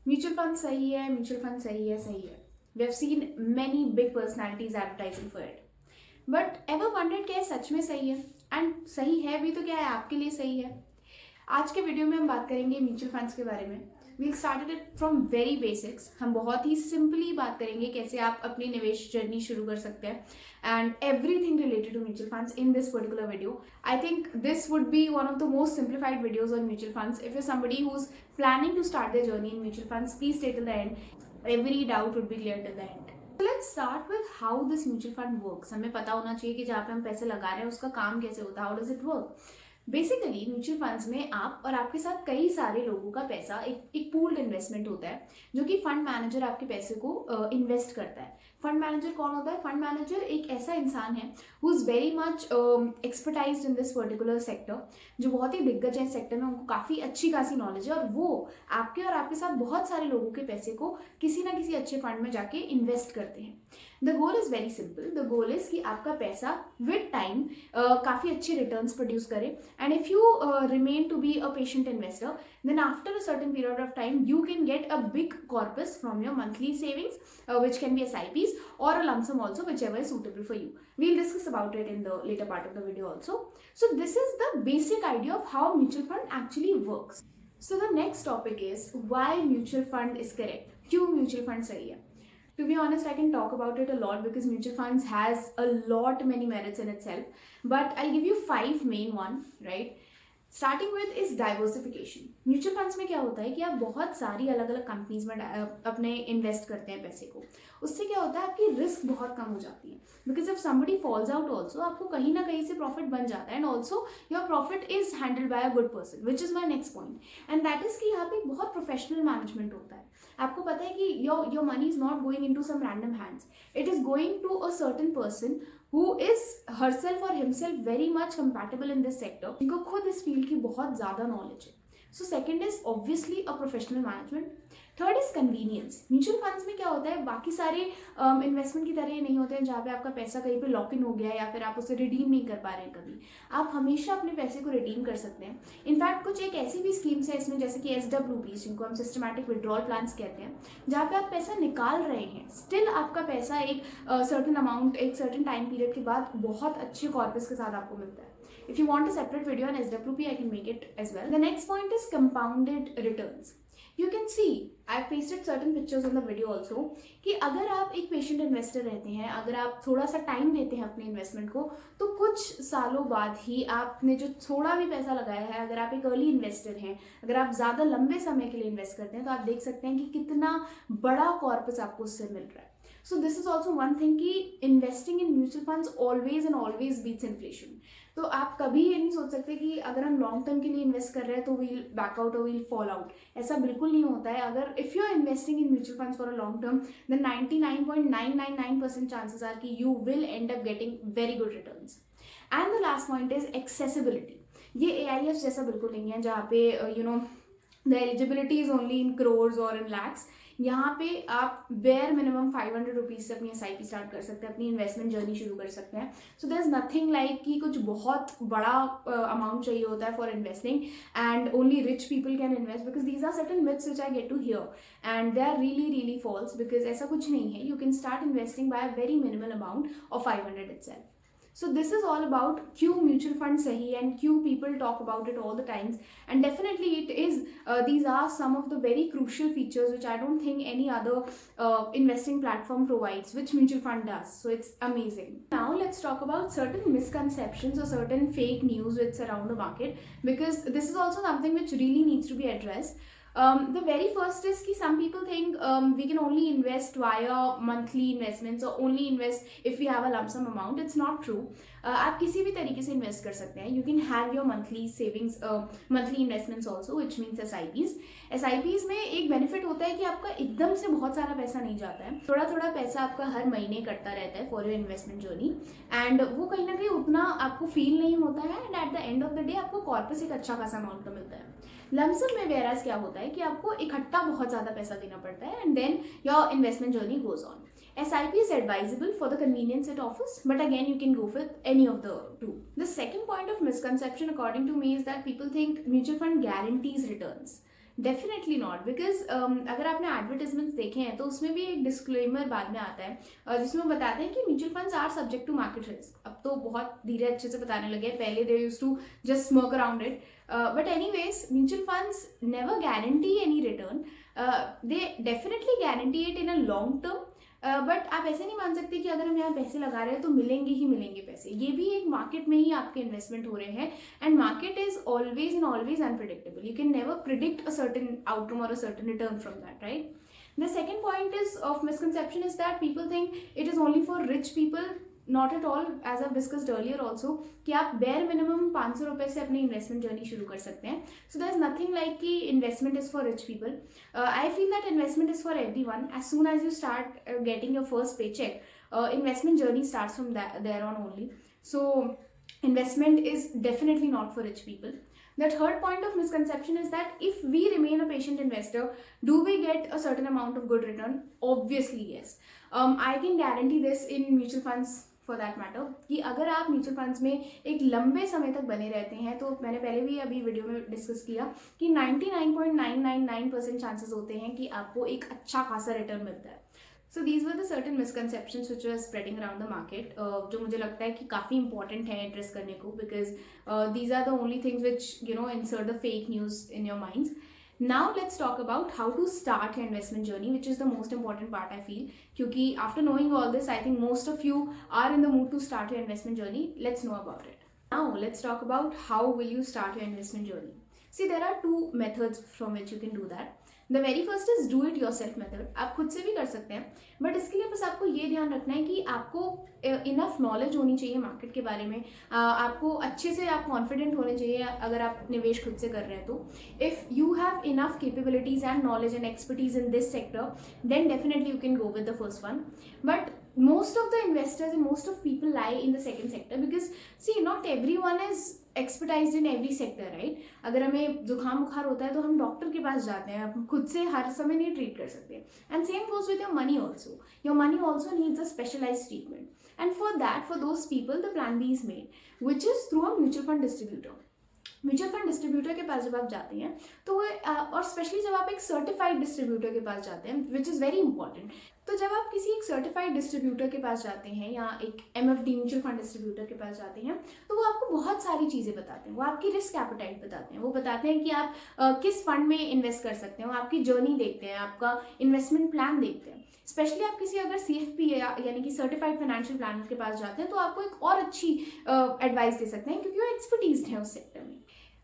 Mutual fund सही है, mutual fund सही है, सही है. We have seen many big personalities advertising for it. But ever wondered क्या सच में सही है? एंड सही है भी तो क्या है आपके लिए सही है? आज के वीडियो में हम बात करेंगे म्यूचुअल फंड्स के बारे में. We'll started it from very basics. हम बहुत ही सिंपली बात करेंगे कैसे आप अपनी निवेश जर्नी शुरू कर सकते हैं and everything related to mutual funds in this particular video. I think this would be one of the most simplified videos on mutual funds. If you somebody who's planning to start their journey in mutual funds, please stay till the end. Every doubt would be clear till the end. So let's start with how this mutual fund works. हमें पता होना चाहिए कि जहाँ पे हम पैसे लगा रहे हैं उसका काम कैसे होता है. How does it work? Basically mutual funds में आप और आपके साथ कई सारे लोगों का पैसा एक पूल्ड इन्वेस्टमेंट होता है जो कि फंड मैनेजर आपके पैसे को इन्वेस्ट करता है. फंड मैनेजर कौन होता है? फंड मैनेजर एक ऐसा इंसान है who is very much expertised in this particular sector, जो बहुत ही दिग्गज है इस सेक्टर में, उनको काफ़ी अच्छी खासी नॉलेज है और वो आपके और आपके साथ बहुत सारे लोगों के पैसे को किसी ना किसी अच्छे फंड में जाके इन्वेस्ट करते हैं. The goal is very simple. The goal is कि आपका पैसा विद टाइम काफ़ी अच्छे रिटर्न्स प्रोड्यूस करे. And if you remain to be a patient investor, then after a certain period of time, you can get a big corpus from your monthly savings, which can be SIPs or a lump sum also, whichever is suitable for you. We'll discuss about it in the later part of the video also. So this is the basic idea of how mutual fund actually works. So the next topic is why mutual fund is correct. क्यों mutual fund सही है? To be honest, I can talk about it a lot because mutual funds has a lot many merits in itself. But I'll give you 5 main one, right? Starting with is diversification. Mutual funds में क्या होता है कि आप बहुत सारी अलग अलग कंपनीज में अपने इन्वेस्ट करते हैं पैसे को. उससे क्या होता है आपकी रिस्क बहुत कम हो जाती है. Because if somebody falls out also आपको कहीं ना कहीं से प्रॉफिट बन जाता है and also your profit is handled by a good person, which is my next point. And that is कि यहाँ पे बहुत प्रोफेशनल मैनेजमेंट होता है. आपको पता है कि your money is not going into some random hands. It is going to a certain person who is herself or himself very much compatible in this sector, जिनको खुद इस फील्ड की बहुत ज़्यादा नॉलेज है. So second is obviously a professional management. Third is convenience. Mutual funds में क्या होता है, बाकी सारे इन्वेस्टमेंट की तरह ये नहीं होते हैं जहाँ पे आपका पैसा कहीं पे लॉक इन हो गया है या फिर आप उसे रिडीम नहीं कर पा रहे हैं कभी. आप हमेशा अपने पैसे को रिडीम कर सकते हैं. इनफैक्ट कुछ एक ऐसी भी स्कीम्स है इसमें जैसे कि SWP, जिनको हम सिस्टमैटिक विड्रॉल प्लान्स कहते हैं, जहाँ पे आप पैसा निकाल रहे हैं स्टिल आपका पैसा एक सर्टन अमाउंट एक सर्टन टाइम पीरियड के बाद बहुत अच्छे कॉर्पस के साथ आपको मिलता है. If you want a separate video on SWP, I can make it as well. The next point is compounded returns. You can see, I pasted certain pictures on the video also, कि अगर आप एक patient investor रहते हैं, अगर आप थोड़ा सा टाइम देते हैं अपने इन्वेस्टमेंट को, तो कुछ सालों बाद ही आपने जो थोड़ा भी पैसा लगाया है, अगर आप एक अर्ली इन्वेस्टर हैं, अगर आप ज़्यादा लंबे समय के लिए इन्वेस्ट करते हैं, तो आप देख सकते हैं कि कितना बड़ा कॉर्पस आपको उससे मिल रहा है. So this is also one thing कि investing in mutual funds always and always beats inflation. तो आप कभी ये नहीं सोच सकते कि अगर हम लॉन्ग टर्म के लिए इन्वेस्ट कर रहे हैं तो वील बैक आउट और वील फॉल आउट. ऐसा बिल्कुल नहीं होता है. अगर if you are investing in mutual funds for a long term, then 99.999% chances are कि you will end up getting very good returns. And the last point is accessibility. ये AIF जैसा बिल्कुल नहीं है जहाँ पे the eligibility is only in crores और in lakhs. यहाँ पे आप बेयर मिनिमम 500 रुपीज़ से अपनी SIP स्टार्ट कर सकते हैं, अपनी इन्वेस्टमेंट जर्नी शुरू कर सकते हैं. So there is nothing like कि कुछ बहुत बड़ा अमाउंट चाहिए होता है for investing and only rich people can invest, because these are certain myths which I get to hear and they are really false. Because ऐसा कुछ नहीं है. You can start investing by a very minimal amount of 500 itself. So this is all about क्यों mutual fund सही and क्यों people talk about it all the times, and definitely it is these are some of the very crucial features which I don't think any other investing platform provides, which mutual fund does. So it's amazing. Now let's talk about certain misconceptions or certain fake news which surround the market, because this is also something which really needs to be addressed. The very first is कि some people think we can only invest via monthly investments or only invest if we have a lump sum amount. It's not true. आप किसी भी तरीके से invest कर सकते हैं. You can have your monthly savings, monthly investments also, which means SIPs. SIPs में एक बेनिफिट होता है कि आपका एकदम से बहुत सारा पैसा नहीं जाता है. थोड़ा थोड़ा पैसा आपका हर महीने कटता रहता है for your investment journey, and वो कहीं ना कहीं उतना आपको फील नहीं होता है. And at the end of the day आपको कॉर्पस एक अच्छा खासा अमाउंट का मिलता है. लमसम में वेराज क्या होता है कि आपको इकट्ठा बहुत ज़्यादा पैसा देना पड़ता है and then your investment journey goes on. SIP is advisable for the convenience it offers, but again you can go with any of the two. The second point of misconception according to me is that people think mutual fund guarantees returns. Definitely not, because अगर आपने advertisements देखे हैं तो उसमें भी एक disclaimer बाद में आता है जिसमें वो बताते हैं कि mutual funds are subject to market risk. अब तो बहुत धीरे अच्छे से बताने लगे हैं, पहले they used to just smoke around it. But anyways, mutual funds never guarantee any return. They definitely guarantee it in a long term. But आप ऐसे नहीं मान सकते कि अगर हम यहाँ पैसे लगा रहे हैं तो मिलेंगे ही मिलेंगे पैसे. ये भी एक मार्केट में ही आपके इन्वेस्टमेंट हो रहे हैं, and market is always and always unpredictable. You can never predict a certain outcome or a certain return from that, right? The second point is of misconception is that people think it is only for rich people. Not at all, as I've discussed earlier also, कि आप bare minimum 500 रुपए से अपनी investment journey शुरू कर सकते हैं. So there is nothing like कि investment is for rich people. I feel that investment is for everyone. As soon as you start getting your first paycheck, investment journey starts from there on only. So investment is definitely not for rich people. The third point of misconception is that if we remain a patient investor, do we get a certain amount of good return? Obviously yes. I can guarantee this in mutual funds for that matter, कि अगर आप mutual funds में एक लंबे समय तक बने रहते हैं, तो मैंने पहले भी अभी वीडियो में डिस्कस किया कि 99.999% चांसेस होते हैं कि आपको एक अच्छा खासा रिटर्न मिलता है. So these were the certain misconceptions which were spreading around the market, जो मुझे लगता है कि काफ़ी important है एड्रेस करने को, because these are the only things which insert the fake news in your minds. Now let's talk about how to start your investment journey, which is the most important part I feel, क्योंकि after knowing all this, I think most of you are in the mood to start your investment journey. Let's know about it. Now let's talk about how will you start your investment journey. See, there are two methods from which you can do that. The very first is do it your self method. आप खुद से भी कर सकते हैं, but इसके लिए बस आपको ये ध्यान रखना है कि आपको इनफ नॉलेज होनी चाहिए मार्केट के बारे में. आपको अच्छे से आप कॉन्फिडेंट होने चाहिए अगर आप निवेश खुद से कर रहे हैं तो. If you have enough capabilities and knowledge and expertise in this sector, then definitely you can go with the first one. But most of the investors and most of people lie in the second sector, because see, not everyone is expertised in every sector, right? अगर हमें जुकाम बुखार होता है तो हम doctor के पास जाते हैं, हम खुद से हर समय नहीं ट्रीट कर सकते. And same goes with your money also. Your money also needs a specialised treatment, and for that, for those people, the plan B is made, which is through a mutual fund distributor. Mutual fund distributor के पास जब आप जाते हैं तो वो और specially जब आप एक सर्टिफाइड डिस्ट्रीब्यूटर के पास जाते हैं, विच इज़ वेरी इंपॉर्टेंट. तो जब आप किसी एक सर्टिफाइड डिस्ट्रीब्यूटर के पास जाते हैं या एक MFD म्यूचुअल फंड डिस्ट्रीब्यूटर के पास जाते हैं, तो वो आपको बहुत सारी चीज़ें बताते हैं. वो आपकी रिस्क एपेटाइट बताते हैं, वो बताते हैं कि आप किस फंड में इन्वेस्ट कर सकते हैं, वो आपकी जर्नी देखते हैं, आपका इन्वेस्टमेंट प्लान देखते हैं. स्पेशली आप किसी अगर CFP यानी कि सर्टिफाइड फाइनेंशियल प्लानर के पास जाते हैं तो आपको एक और अच्छी एडवाइस दे सकते हैं, क्योंकि वो एक्सपर्टीज हैं उस सेक्टर में.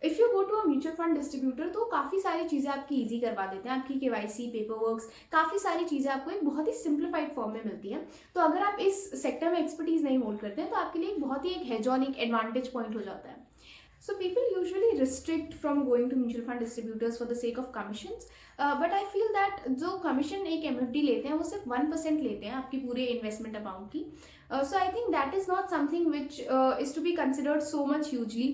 If you go to a mutual fund distributor तो काफ़ी सारी चीज़ें आपकी ईजी करवा देते हैं. आपकी KYC, पेपर वर्क्स, काफ़ी सारी चीज़ें आपको एक बहुत ही सिंप्लीफाइड फॉर्म में मिलती है. तो अगर आप इस सेक्टर में एक्सपर्टीज नहीं होल्ड करते हैं तो आपके लिए एक बहुत ही एक हेज ऑन, एक एडवांटेज पॉइंट हो जाता है. So people usually restrict from going to mutual fund distributors for the sake of commissions, but I feel that जो commission एक MFD लेते हैं वो सिर्फ 1% लेते हैं आपकी पूरे investment amount की. So I think that is not something which is to be considered so much hugely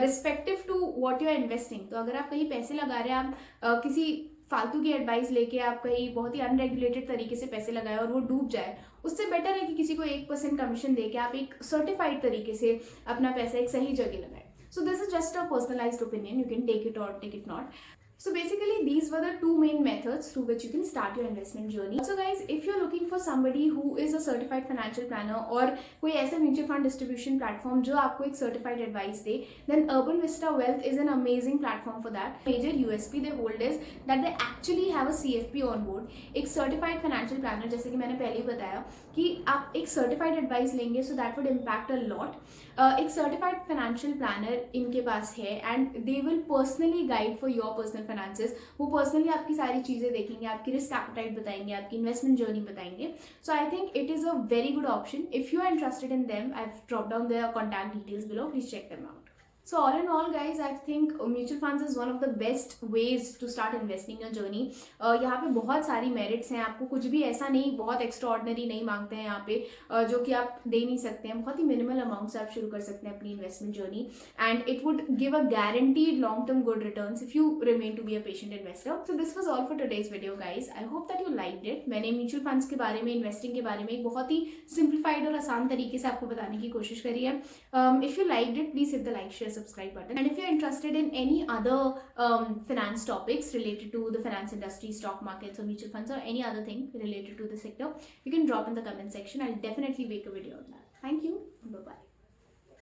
respective to what you are investing. तो अगर आप कहीं पैसे लगा रहे हैं, आप किसी फालतू की एडवाइस लेके आप कहीं बहुत ही अनरेगुलेटेड तरीके से पैसे लगाए और वो डूब जाए, उससे बेटर है कि किसी को 1% कमीशन दे के आप एक सर्टिफाइड तरीके से अपना पैसा एक सही जगह लगाए. So this is just a personalized opinion. You can take it or take it not. So basically these were the two main methods through which you can start your investment journey. So guys, if you're looking for somebody who is a certified financial planner और कोई ऐसा mutual fund distribution platform जो आपको एक certified advice they, then Urban Vista Wealth is an amazing platform for that. Major USP they hold is that they actually have a CFP on board. एक certified financial planner, जैसे कि मैंने पहले ही बताया कि आप एक certified advice लेंगे, so that would impact a lot. एक सर्टिफाइड फाइनेंशियल प्लानर इनके पास है and they will personally guide for your personal finances. वो पर्सनली आपकी सारी चीज़ें देखेंगे, आपकी रिस्क एपेटाइट बताएंगे, आपकी इन्वेस्टमेंट जर्नी बताएंगे. So I think it is a very good option. If you are interested in them, I have drop down their contact details below. Please check them out. So all in all guys, I think mutual funds is one of the best ways to start investing your journey. यहाँ पे बहुत सारी merits हैं. आपको कुछ भी ऐसा नहीं, बहुत एक्स्ट्रॉर्डनरी नहीं मांगते हैं यहाँ पे जो कि आप दे नहीं सकते हैं. बहुत ही मिनिमल अमाउंट से आप शुरू कर सकते हैं अपनी investment journey, and it would give a guaranteed long term good returns if you remain to be a patient investor. So this was all for today's video guys. I hope that you liked it. मैंने mutual funds के बारे में, investing के बारे में एक बहुत ही simplified और आसान तरीके से आपको बताने की कोशिश करी है. If you liked it, please hit the like, share, a subscribe button. And if you're interested in any other finance topics related to the finance industry, stock markets or mutual funds, or any other thing related to the sector, you can drop in the comment section. I'll definitely make a video on that. Thank you.